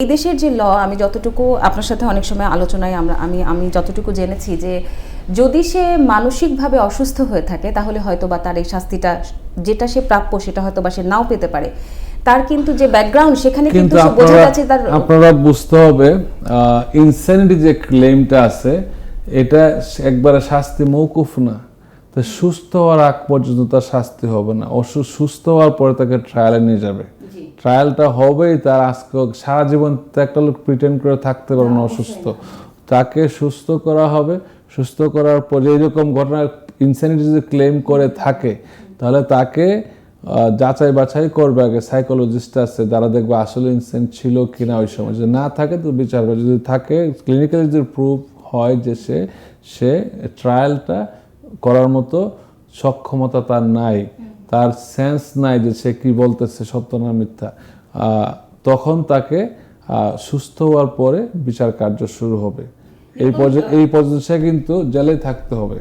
এই দেশের যে ল, আমি যতটুকু আপনার সাথে অনেক সময় আলোচনায় আমি যতটুকু জেনেছি যে যদি সে মানসিকভাবে অসুস্থ হয়ে থাকে তাহলে হয়তো বা তার এই শাস্তিটা যেটা সে প্রাপ্য সেটা হয়তো বা সে নাও পেতে পারে। তার কিন্তু যে ব্যাকগ্রাউন্ড সেখানে কিন্তু সে বোঝা যাচ্ছে তার। আপনারা বুঝতে হবে ইনসেনিটি যে ক্লেমটা আছে এটা একবারে শাস্তি মৌকুফ না। তো সুস্থ হওয়ার আগ পর্যন্ত তার শাস্তি হবে না, সুস্থ হওয়ার পরে তাকে ট্রায়ালে নিয়ে যাবে। ট্রায়ালটা হবেই, তার আজকে সারা জীবন একটা লোক প্রিটেন্ড করে থাকতে পারে না অসুস্থ, তাকে সুস্থ করা হবে। সুস্থ করার পর এইরকম ঘটনা ইনসেনিটি যদি ক্লেম করে থাকে তাহলে তাকে যাচাই বাছাই করবে আগে সাইকোলজিস্ট আছে যারা দেখবে আসলে ইনসেন্ট ছিল কিনা। ওই সময় যদি না থাকে তো বিচার করে, যদি থাকে ক্লিনিক্যালি যদি প্রুফ হয় যে সে ট্রায়ালটা করার মতো সক্ষমতা তার নাই, তার সেন্স নাই যে সে কি বলতেছে সত্য না মিথ্যা, তখন তাকে সুস্থ হওয়ার পরে বিচার কার্য শুরু হবে। এই পর্যন্ত সে কিন্তু জেলে থাকতে হবে।